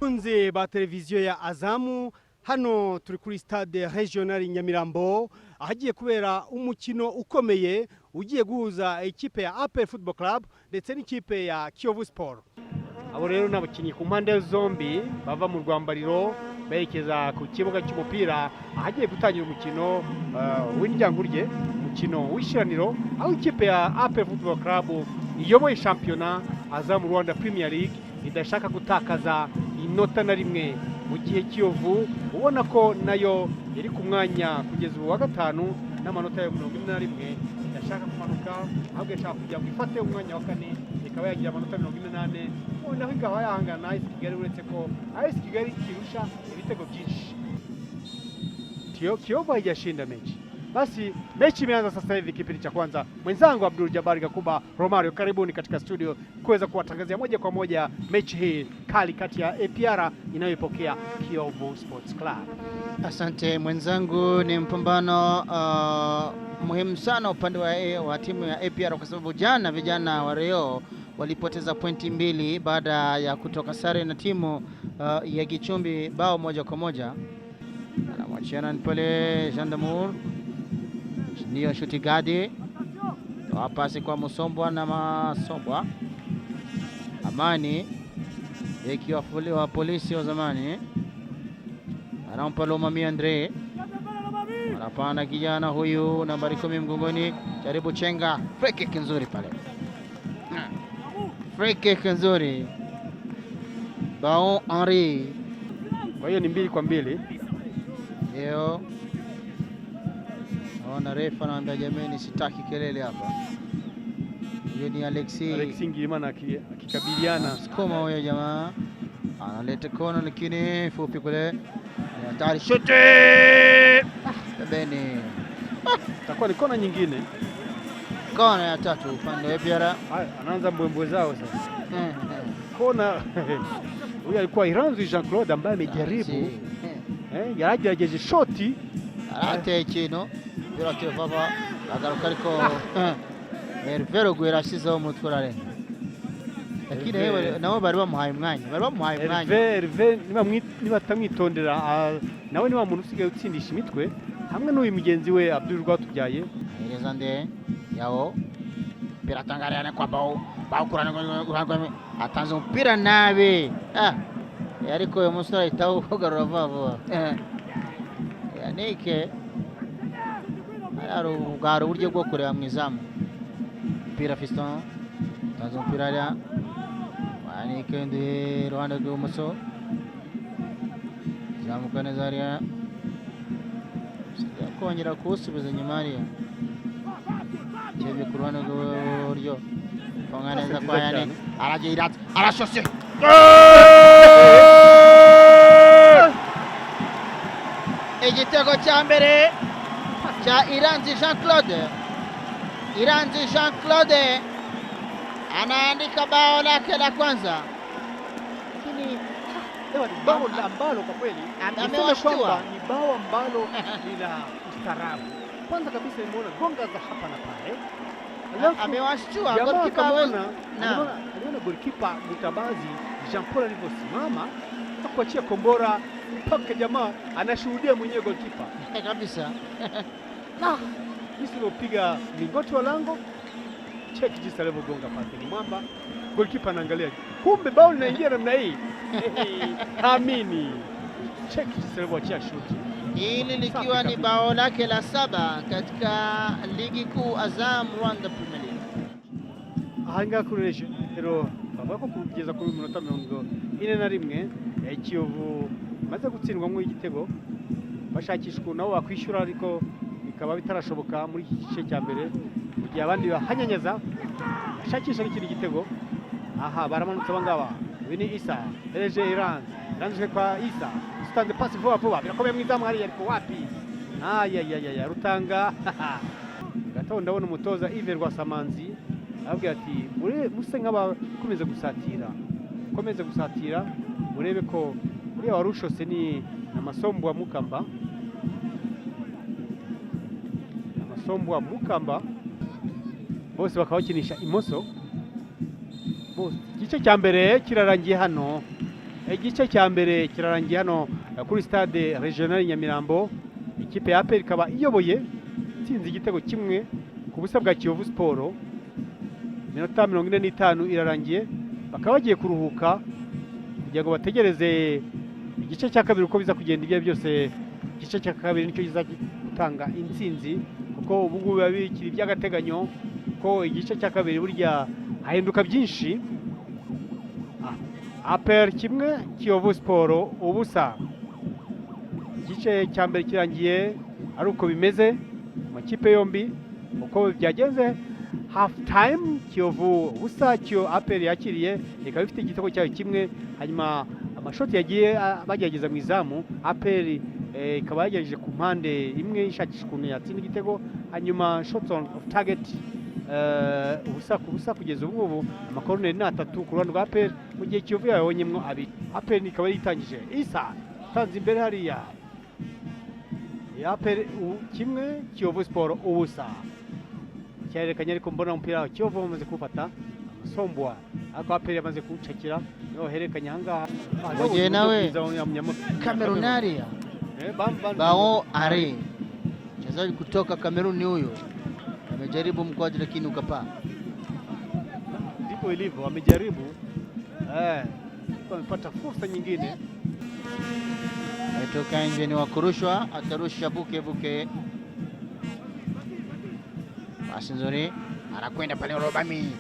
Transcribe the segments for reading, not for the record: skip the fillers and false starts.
Kunze ba televiziyo ya Azamu hano turi kuri stade regional Nyamirambo ahagiye kubera umukino ukomeye ugiye guhuza ikipe ya Apr Football Club ndetse n'ikipe ya Kiyovu Sport. Abo rero nabakinyi ku mpande zombi bava mu rwambariro berekeza ku kibuga cy'umupira ahagiye gutangira umukino w'indyangurye, umukino w'ishiraniro aho ikipe ya Apr Football Club iyoboye shampiyona Azam Rwanda Premier League idashaka gutakaza inota na rimwe, mu gihe Kiyovu ubona ko nayo iri ku mwanya kugeza ubu wa gatanu n'amanota ya 41 idashaka kumanuka ahubwo ishaka kujya gufate umwanya wa kane ikaba yagira amanota 48 naho ikaba yahangana na Kigali, uretse ko Kigali kirusha ibitego byinshi. Kiyovu haijashinda mechi. Basi mechi imeanza sasa hivi kipindi cha kwanza. Mwenzangu Abdul Jabari Gakuba Romario, karibuni katika studio kuweza kuwatangazia moja kwa moja mechi hii kali kati ya Apr inayoipokea Kiyovu Sports Club. Asante mwenzangu, ni mpambano muhimu sana upande wa timu ya Apr kwa sababu jana vijana wa Rio walipoteza pointi 2 baada ya kutoka sare na timu ya Gichumbi bao 1-1. Anamwachiana pale Gendarmerie ndio shuti Gadi, toa pasi kwa Musombwa na Masombwa. Amani ikiwa wa polisi wa zamani anampa Lomami Andre, anapanda kijana huyu nambari 10 mgongoni, jaribu chenga, free kick nzuri pale, free kick nzuri Bao Henri. Kwa hiyo ni 2-2 ndio na refa anaambia jameni sitaki kelele hapa. Hiyo ni Alexi Ngimana akikabiliana skoma huyo jamaa, analeta kona lakini fupi kule, hatari shote pembeni. Itakuwa ni kona nyingine, kona ya 3 upande wa Apr. Anaanza mbwembwe zao sasa. Kona huyo alikuwa Iranzi Jean-Claude ambaye amejaribu yaragejeje shoti ate kino birate baba agaruka ariko Hervero gwirashizeho umutwe arenga, lakini hewe nabo bari bamuhaye umwanya, Herve niba tamwitondera nawe niba muntu usigaye utsindisha imitwe hamwe n'uyu mugenzi we Abdul Rwatubyaye. Ireza nde yao biratangariana kwa Bao kurana atanze umupira nabi ariko uyu musore itaho kugarura vuba Yanike arugara uburyo bwo kureba mu izamu. Pira Fiston tanze umupira ya Yanike ndi Rwanda rw'umuso zamuka neza ariya kongera kusubiza nyuma ariya cyebye ku Rwanda rw'uburyo fonga neza kwa Yanike aragira arashose igitego cya mbere cha Iranzi Jean-Claude anaandika bao lake la kwanza, lakini bao ambalo kwa kweli amewashtua, ni bao ambalo ni la ustaarabu. Kwanza kabisa nimeona gonga za hapa na pale, amewashtua goalkeeper. Aliona goalkeeper Mutabazi Jean Paul alivyosimama na kuachia kombora mpaka jamaa anashuhudia mwenyewe goalkeeper kabisa. Jinsi alipiga mlingoti wa lango, check jinsi alivyogonga pasi ni mwamba, goalkeeper anaangalia kumbe bao linaingia namna hii. Amini check jinsi alivyoachia shuti. Hili likiwa ni bao lake la 7 katika ligi kuu Azam Rwanda Premier League. Ahanga kuresha rero babako kugeza kuri minota 41 Kiyovu maze gutsindwa igitego, bashakishwa nabo bakwishyura ariko bikaba bitarashoboka muri iki gice cya mbere, mu gihe abandi bahanyanyaza bashakisha n'ikindi gitego. Baramanutse bangaba Wini Isa Eje Iranzwe kwa Isa stand pass vuba birakomeye mu izamu hari ariko wapi Rutanga gato ndabona umutoza Yves Rwasamanzi ababwira ati muse nk'abakomeza gusatira murebe ko uriya warushose ni Amasombwa Mukamba bose bakabakinisha imoso. Igice cya mbere kirarangiye hano igice cya mbere kirarangiye hano kuri stade regional Nyamirambo. Ikipe ya APR ikaba iyoboye itsinze igitego kimwe ku busa bwa Kiyovu Sport. Minota 45 irarangiye, bakaba bagiye kuruhuka kugira ngo bategereze igice cya kabiri uko biza kugenda. Ibyo byose igice cya kabiri nicyo kiza gutanga intsinzi, kuko ubu ngubu biba bikiri by'agateganyo, ko igice cya kabiri burya hahinduka byinshi. APR kimwe Kiyovu Sport ubusa. Igice cya mbere kirangiye ari uko bimeze amakipe yombi uko byagenze. Half time Kiyovu ubusa, APR yakiriye ikaba ifite igitego cyayo kimwe. Hanyuma amashoti yagiye bagerageza mu izamu, APR ikaba yagerageje ku mpande imwe ishakisha ukuntu yatsinda igitego. Hanyuma shots on target ubusa ku busa kugeza ubu ngubu. Amakorneri ni 3 ku ruhande rwa APR, mu gihe Kiyovu yabonyemwo 2. APR ikaba yitangije Isa tanze imbere hariya. APR kimwe Kiyovu Sport ubusa. Cyarekanye ariko mbona umupira Kiyovu bamaze kuwufata Sombwa, ariko APR yamaze kuwucakira, niho herekanye ahangaha. Waje nawe Cameronaria bao are mchezaji kutoka Kameruni huyo amejaribu mkwaju lakini ukapaa. Ndipo ilivyo, amejaribu amepata fursa nyingine. Ametoka nje, ni wakurushwa, atarusha buke. Pasi nzuri, anakwenda pale Romami.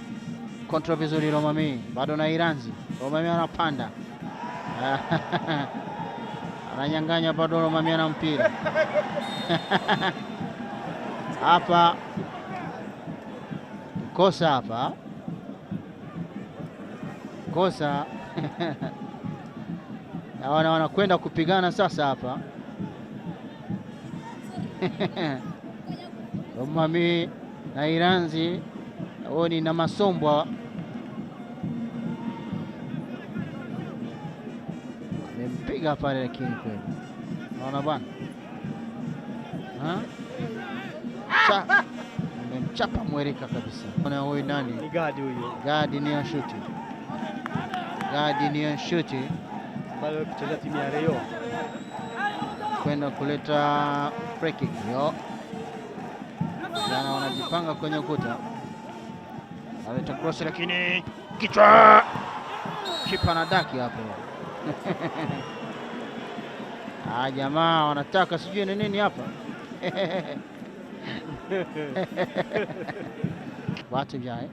Kontrol vizuri Romami, bado na Iranzi. Romami anapanda. Ananyang'anya bado Romami ana mpira. Hapa kosa hapa. Kosa. Na wanakwenda kupigana sasa hapa. Romami na Iranzi oni na Masombwa amempiga pale, lakini kweli naona bwana amemchapa mwereka kabisa. Ona huyu nani? Ni Gadi huyo. Gadi ni anshuti. Gadi ni anshuti Bado kucheza timu ya Rayo kwenda kuleta free kick. Yo jana wanajipanga kwenye ukuta, aleta cross lakini kichwa, kipa na daki hapo. Jamaa wanataka sijui ni nini hapa. Watu jae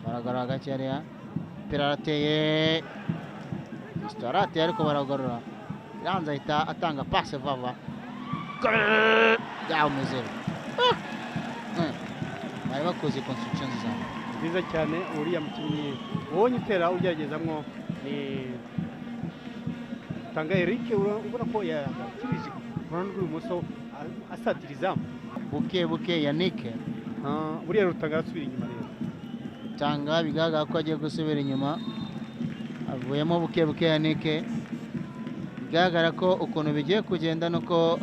baragara gacharia pirate starate ariko baragara yanza ita atanga passe vava gao mezero. Bari bakoze construction zabo nziza cyane. Uriya mukinnyi ubonye utera ugeragezamwo ni Tanga Eric, ubona ko yakirije kuruhande rw'ibumoso asatira izamu. buke Yannick buriya Rutanga arasubira inyuma rero. Tanga bigaga ko agiye gusubira inyuma, avuyemo buke Yannick. Bigaragara ko ukuntu bigiye kugenda nuko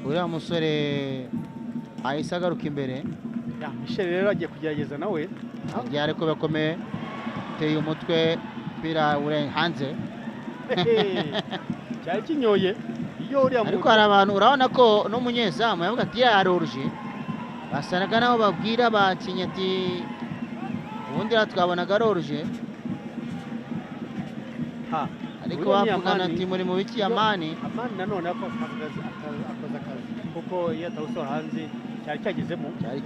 uriya musore ahise agaruka imbere. Michel rero agiye kugerageza nawe, byari ko bakomeye, teye umutwe pira ure hanze. cyari kinyoye iyo uriya ariko hari abantu urabona ko n'umunyezamu yavuga ati yaroruje, basanaga naho babwira abakinnyi ati ubundi twabonaga aroruje, ariko bavugana ati muri mu biki Amani nanone akoze akazi kuko iyo atawusohora hanze cyari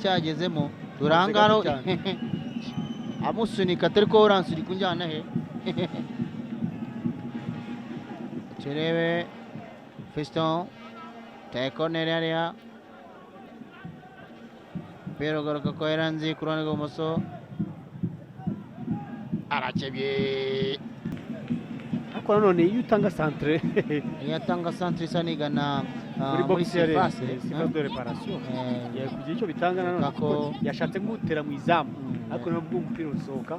cyagezemo durangaro amusunika atari ko uransuri kunjyana he. Turebe Fiston Tekonere area pero garuka ko Iranzi ku ruhande rw'ibumoso arakebye. ariko nanone iyo utanga centre isa nigana muri box ya de reparation kugira icyo bitanga nanone ko yashatse ngutera mu izamu, ariko nabwo umupira usohoka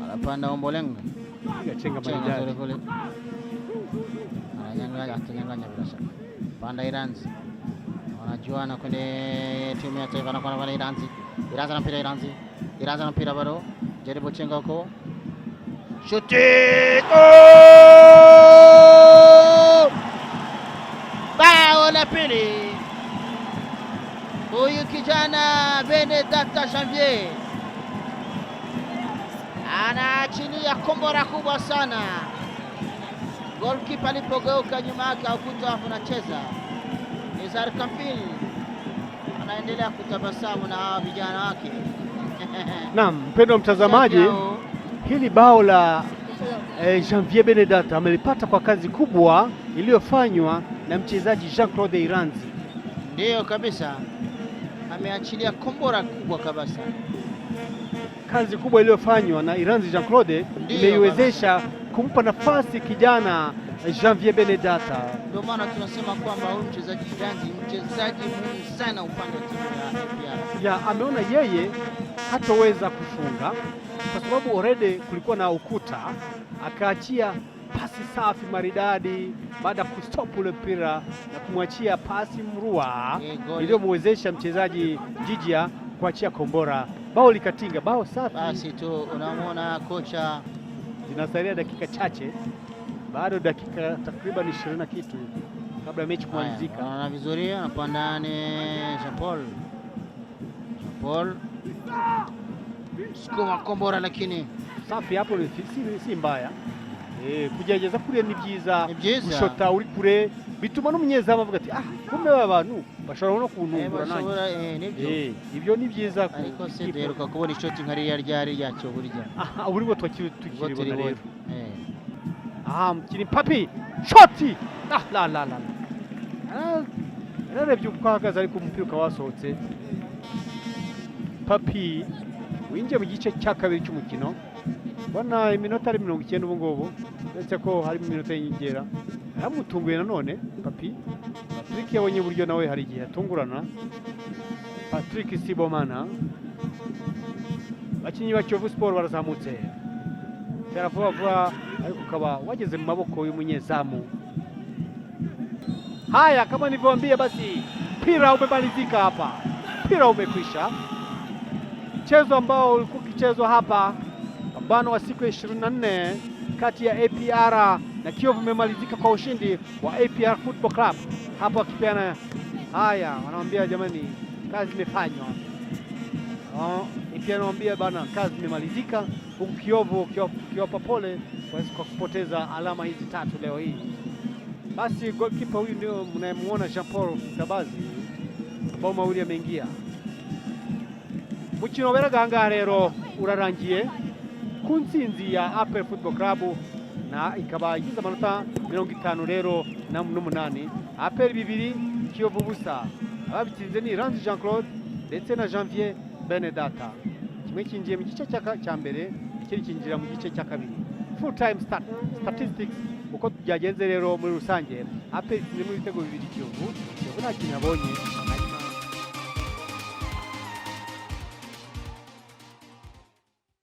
arapanda Ombolenga gacenga marijari atanyanganya bila shaka. Panda Iranzi wanajuana kwenye timu ya taifa na kwa Iranzi. Iranzi na mpira bado jaribu chenga huko Shuti! Oh! Bao la pili. Huyu kijana Benedata Janvier anaachilia kombora kubwa sana. Goalkeeper alipogeuka nyuma yake ukuta unacheza. Nizar Kambil anaendelea kutabasamu na vijana wake. Naam, mpendwa mtazamaji, hili bao la Janvier Benedata amelipata kwa kazi kubwa iliyofanywa na mchezaji Jean-Claude Iranzi. Ndiyo kabisa, ameachilia kombora kubwa kabisa. Kazi kubwa iliyofanywa na Iranzi Jean-Claude imeiwezesha kumpa nafasi kijana Janvier Benedata. Ndio maana tunasema kwamba huyu mchezaji Iranzi mchezaji muhimu sana upande wa timu ya APR. Ya ameona yeye hataweza kufunga kwa sababu already kulikuwa na ukuta, akaachia pasi safi maridadi baada ya kustop ule mpira na kumwachia pasi mrua iliyomwezesha mchezaji Jijia kuachia kombora. Bao likatinga, bao safi. Basi tu unamwona kocha, zinasalia dakika chache, bado dakika takriban 20 na kitu kabla mechi kumalizika. Anaona vizuri, anapanda ni Jean Paul sukuma kombora, lakini safi hapo, si mbaya. Kugerageza kure ni byiza, gushota uri kure bituma n'umunyezamu avuga ati kumbe abantu bashobora no kuntungura nanjye. Ibyo ni byiza. Ariko se duheruka kubona ishoti nkariya ryari ryacyo burya. Uri ngo tukiribona rero. Mukiri Papi shoti la ararebye uko ahagaze ariko umupira ukawasohotse. Papi winjiye mu gice cya kabiri cy'umukino, bona iminota ari 90 ubu ngubu, ndetse ko hari iminota y'inyongera. Yamutunguye nanone Papi. Patrick yabonye uburyo nawe hari igihe atungurana. Patrick Sibomana, abakinnyi ba Kiyovu Sport barazamutse, tera vuba ariko ukaba wageze mu maboko y'umunyezamu. Haya, kama nilivyoambia, basi mpira umemalizika hapa, mpira umekwisha. Mchezo ambao ulikuwa ukichezwa hapa, pambano wa siku ya 24 kati ya APR na Kiyovu umemalizika kwa ushindi wa APR Football Club. Hapo akipeana haya, wanamwambia jamani, kazi imefanywa. APR anamwambia bana, kazi imemalizika, huku Kiyovu kiwapa pole kwa kupoteza alama hizi 3 leo hii. Basi goalkeeper huyu ndio mnayemuona Jean Paul Mutabazi, bao mawili ameingia. Mukino beraganga rero urarangiye ku ntsinzi ya Apr Football Club, na ikaba igize amanota 50 rero na 8. Apr 2 Kiyovu busa. Ababitsinze ni Iranzi Jean-Claude ndetse na Janvier Benedata. Kimwe kinjiye mu gice cya mbere, ikindi kinjira mu gice cya kabiri. Full time statistics uko byagenze rero muri rusange, Apr ni mu bitego 2 Kiyovu nta kintu abonye.